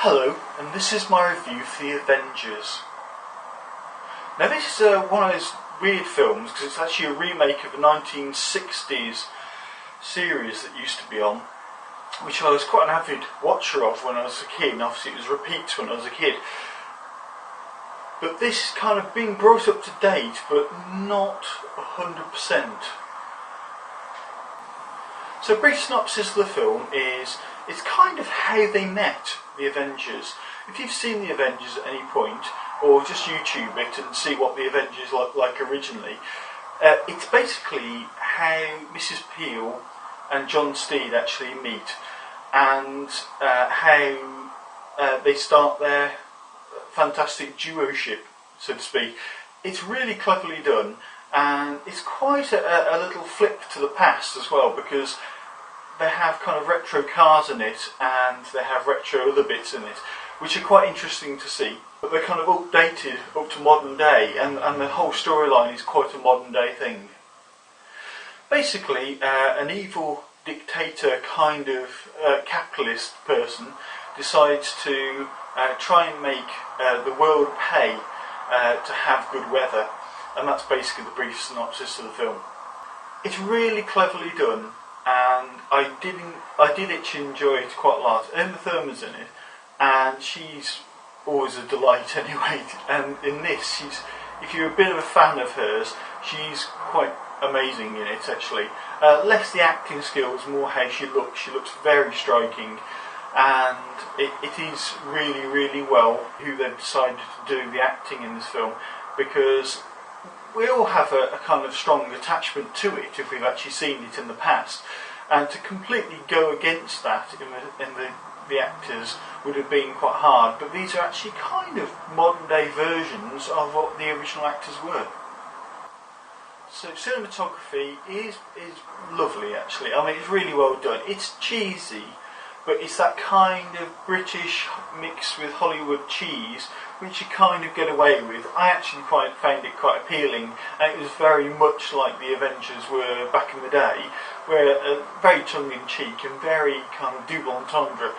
Hello, and this is my review for the Avengers. Now this is one of those weird films because it's actually a remake of a 1960s series that used to be on, which I was quite an avid watcher of when I was a kid, and obviously it was repeats when I was a kid. But this is kind of being brought up to date, but not 100%. So a brief synopsis of the film is, it's kind of how they met, the Avengers. If you've seen the Avengers at any point, or just YouTube it and see what the Avengers looked like originally, it's basically how Mrs. Peel and John Steed actually meet, and how they start their fantastic duo-ship, so to speak. It's really cleverly done, and it's quite a little flip to the past as well, because they have kind of retro cars in it, and they have retro other bits in it, which are quite interesting to see. But they're kind of updated up to modern day, and the whole storyline is quite a modern day thing. Basically, an evil dictator kind of capitalist person decides to try and make the world pay to have good weather, and that's basically the brief synopsis of the film. It's really cleverly done, and I did actually enjoy it quite a lot. Uma Thurman's in it, and she's always a delight anyway. And in this, if you're a bit of a fan of hers, she's quite amazing in it actually. Less the acting skills, more how she looks. She looks very striking, and it is really, really well who they've decided to do the acting in this film, because we all have a kind of strong attachment to it if we've actually seen it in the past, and to completely go against that in the actors would have been quite hard. But these are actually kind of modern day versions of what the original actors were. So cinematography is lovely actually. I mean, it's really well done. It's cheesy, but it's that kind of British mix with Hollywood cheese, which you kind of get away with. I actually found it quite appealing, and it was very much like the Avengers were back in the day, where very tongue-in-cheek and very kind of double entendre,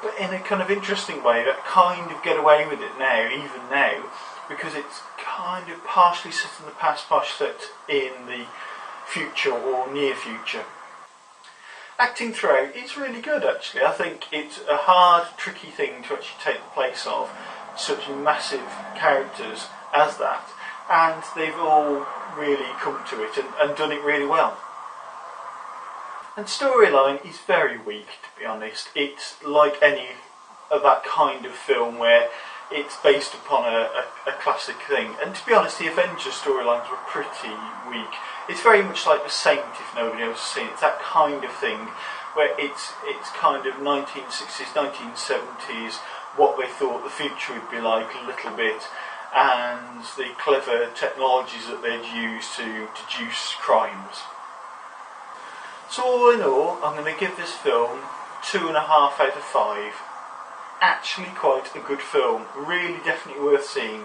but in a kind of interesting way that kind of get away with it now, even now, because it's kind of partially set in the past, partially set in the future or near future. Acting throughout, it's really good actually. I think it's a hard, tricky thing to actually take the place of such massive characters as that, and they've all really come to it and done it really well. And storyline is very weak, to be honest. It's like any of that kind of film where it's based upon a classic thing. And to be honest, the Avengers storylines were pretty weak. It's very much like The Saint, if nobody else has seen it. It's that kind of thing where it's kind of 1960s, 1970s, what they thought the future would be like a little bit, and the clever technologies that they'd use to deduce crimes. So all in all, I'm going to give this film 2.5 out of 5. Actually quite a good film, really definitely worth seeing.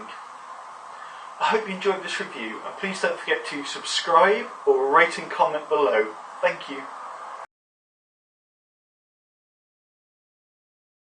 I hope you enjoyed this review, and please don't forget to subscribe or rate and comment below. Thank you.